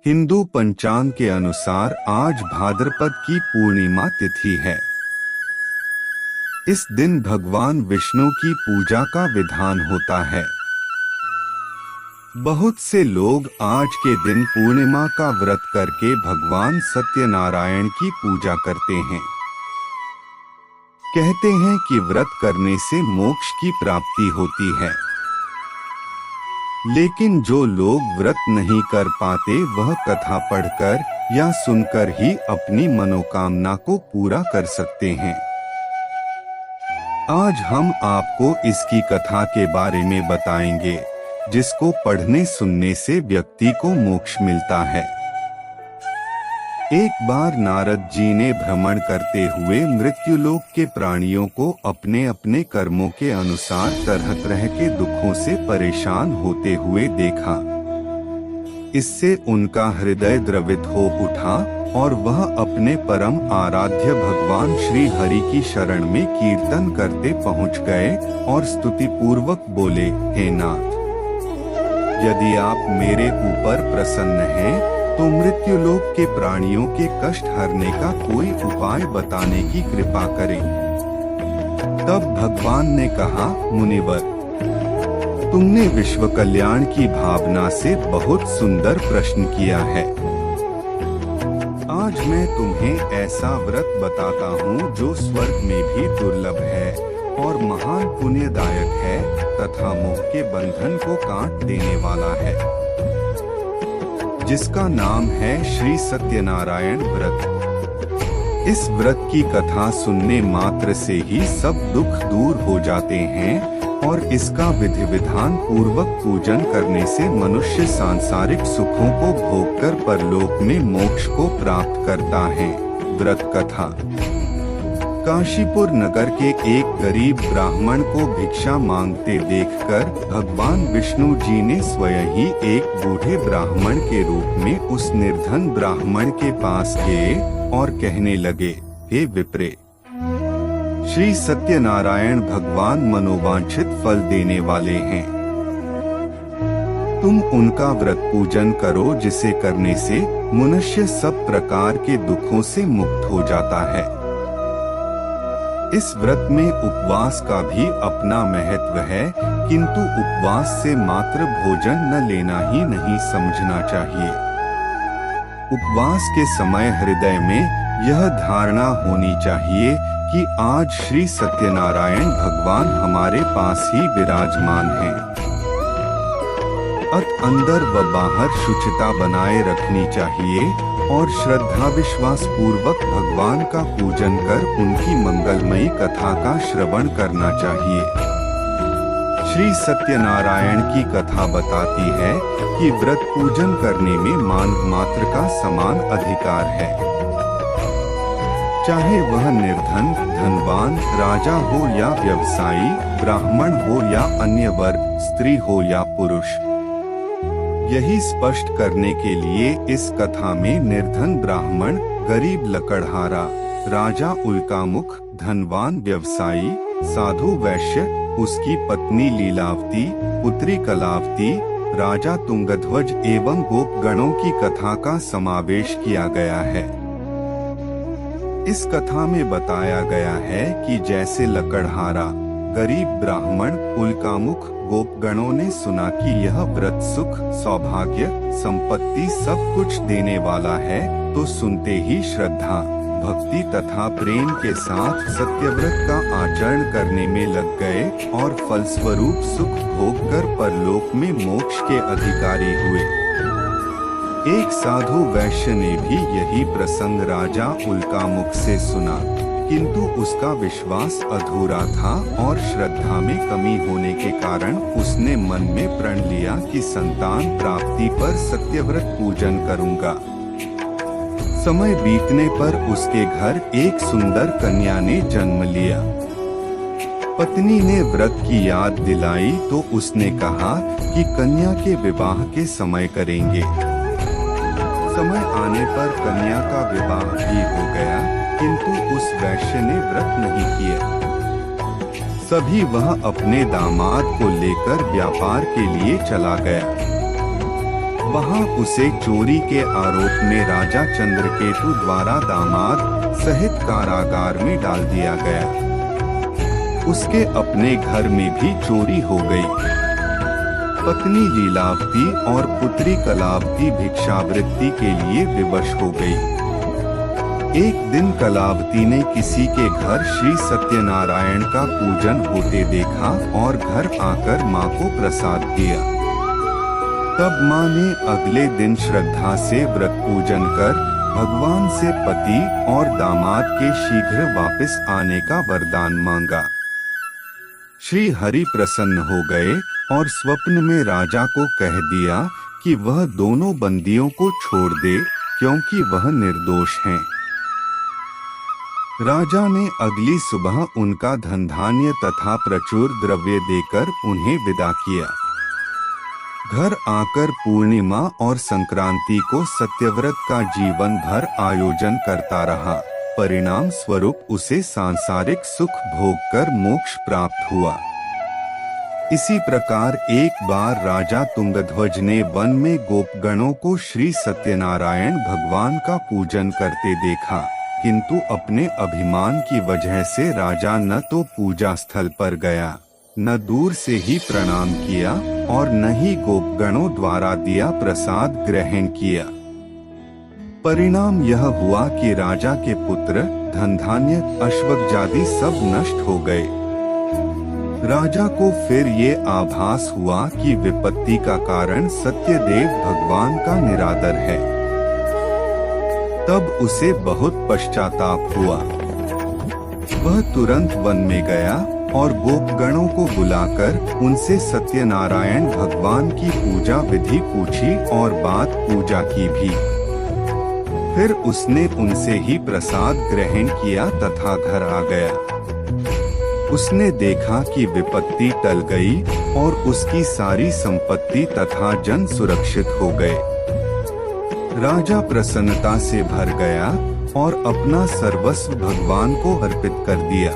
हिंदू पंचांग के अनुसार आज भाद्रपद की पूर्णिमा तिथि है। इस दिन भगवान विष्णु की पूजा का विधान होता है। बहुत से लोग आज के दिन पूर्णिमा का व्रत करके भगवान सत्यनारायण की पूजा करते हैं। कहते हैं कि व्रत करने से मोक्ष की प्राप्ति होती है। लेकिन जो लोग व्रत नहीं कर पाते वह कथा पढ़कर या सुनकर ही अपनी मनोकामना को पूरा कर सकते हैं। आज हम आपको इसकी कथा के बारे में बताएंगे, जिसको पढ़ने सुनने से व्यक्ति को मोक्ष मिलता है। एक बार नारद जी ने भ्रमण करते हुए मृत्युलोक के प्राणियों को अपने अपने कर्मों के अनुसार तरह तरह के दुखों से परेशान होते हुए देखा। इससे उनका हृदय द्रवित हो उठा और वह अपने परम आराध्य भगवान श्री हरि की शरण में कीर्तन करते पहुंच गए और स्तुति पूर्वक बोले, हे नाथ, यदि आप मेरे ऊपर प्रसन्न हैं तो मृत्युलोक के प्राणियों के कष्ट हरने का कोई उपाय बताने की कृपा करें। तब भगवान ने कहा, मुनिवर, तुमने विश्व कल्याण की भावना से बहुत सुंदर प्रश्न किया है। आज मैं तुम्हें ऐसा व्रत बताता हूँ जो स्वर्ग में भी दुर्लभ है और महान पुण्यदायक है तथा मोह के बंधन को काट देने वाला है, जिसका नाम है श्री सत्यनारायण व्रत। इस व्रत की कथा सुनने मात्र से ही सब दुख दूर हो जाते हैं और इसका विधि विधान पूर्वक पूजन करने से मनुष्य सांसारिक सुखों को भोगकर परलोक में मोक्ष को प्राप्त करता है। व्रत कथा। काशीपुर नगर के एक गरीब ब्राह्मण को भिक्षा मांगते देखकर भगवान विष्णु जी ने स्वयं ही एक बूढ़े ब्राह्मण के रूप में उस निर्धन ब्राह्मण के पास गए और कहने लगे, हे विप्रे, श्री सत्यनारायण भगवान मनोवांछित फल देने वाले हैं। तुम उनका व्रत पूजन करो, जिसे करने से मनुष्य सब प्रकार के दुखों से मुक्त हो जाता है। इस व्रत में उपवास का भी अपना महत्व है, किंतु उपवास से मात्र भोजन न लेना ही नहीं समझना चाहिए। उपवास के समय हृदय में यह धारणा होनी चाहिए कि आज श्री सत्यनारायण भगवान हमारे पास ही विराजमान हैं। अंदर व बाहर शुचिता बनाए रखनी चाहिए और श्रद्धा विश्वास पूर्वक भगवान का पूजन कर उनकी मंगलमयी कथा का श्रवण करना चाहिए। श्री सत्यनारायण की कथा बताती है कि व्रत पूजन करने में मानव मात्र का समान अधिकार है, चाहे वह निर्धन, धनवान, राजा हो या व्यवसायी, ब्राह्मण हो या अन्य वर्ग, स्त्री हो या पुरुष। यही स्पष्ट करने के लिए इस कथा में निर्धन ब्राह्मण, गरीब लकड़हारा, राजा उल्कामुख, धनवान व्यवसायी, साधु वैश्य, उसकी पत्नी लीलावती, पुत्री कलावती, राजा तुंगध्वज एवं गोपगणों की कथा का समावेश किया गया है। इस कथा में बताया गया है कि जैसे लकड़हारा, गरीब ब्राह्मण, उल्कामुख, गोपगणों ने सुना कि यह व्रत सुख, सौभाग्य, संपत्ति सब कुछ देने वाला है, तो सुनते ही श्रद्धा, भक्ति तथा प्रेम के साथ सत्यव्रत का आचरण करने में लग गए और फलस्वरूप सुख भोगकर परलोक में मोक्ष के अधिकारी हुए। एक साधु वैश्य ने भी यही प्रसंग राजा उल्कामुख से सुना, किंतु उसका विश्वास अधूरा था और श्रद्धा में कमी होने के कारण उसने मन में प्रण लिया कि संतान प्राप्ति पर सत्यव्रत पूजन करूंगा। समय बीतने पर उसके घर एक सुंदर कन्या ने जन्म लिया। पत्नी ने व्रत की याद दिलाई तो उसने कहा कि कन्या के विवाह के समय करेंगे। समय आने पर कन्या का विवाह भी हो गया, किंतु उस वैश्य ने व्रत नहीं किया। सभी वह अपने दामाद को लेकर व्यापार के लिए चला गया। वहां उसे चोरी के आरोप में राजा चंद्रकेतु द्वारा दामाद सहित कारागार में डाल दिया गया। उसके अपने घर में भी चोरी हो गई। पत्नी लीलावती और पुत्री कलावती भिक्षावृत्ति के लिए विवश हो गई। एक दिन कलावती ने किसी के घर श्री सत्यनारायण का पूजन होते देखा और घर आकर माँ को प्रसाद दिया। तब माँ ने अगले दिन श्रद्धा से व्रत पूजन कर भगवान से पति और दामाद के शीघ्र वापस आने का वरदान मांगा। श्री हरि प्रसन्न हो गए और स्वप्न में राजा को कह दिया कि वह दोनों बंदियों को छोड़ दे, क्योंकि वह निर्दोष हैं। राजा ने अगली सुबह उनका धन धान्य तथा प्रचुर द्रव्य देकर उन्हें विदा किया। घर आकर पूर्णिमा और संक्रांति को सत्यव्रत का जीवन भर आयोजन करता रहा। परिणाम स्वरूप उसे सांसारिक सुख भोग कर मोक्ष प्राप्त हुआ। इसी प्रकार एक बार राजा तुंगध्वज ने वन में गोपगणों को श्री सत्यनारायण भगवान का पूजन करते देखा, किंतु अपने अभिमान की वजह से राजा न तो पूजा स्थल पर गया, न दूर से ही प्रणाम किया और न ही गोपगणों द्वारा दिया प्रसाद ग्रहण किया। परिणाम यह हुआ कि राजा के पुत्र, धन धान्य, अश्वगजादि सब नष्ट हो गए। राजा को फिर ये आभास हुआ कि विपत्ति का कारण सत्यदेव भगवान का निरादर है। तब उसे बहुत पश्चाताप हुआ। वह तुरंत वन में गया और गोपगणों को बुलाकर उनसे सत्यनारायण भगवान की पूजा विधि पूछी और बात पूजा की भी। फिर उसने उनसे ही प्रसाद ग्रहण किया तथा घर आ गया। उसने देखा कि विपत्ति टल गई और उसकी सारी संपत्ति तथा जन सुरक्षित हो गए। राजा प्रसन्नता से भर गया और अपना सर्वस्व भगवान को अर्पित कर दिया।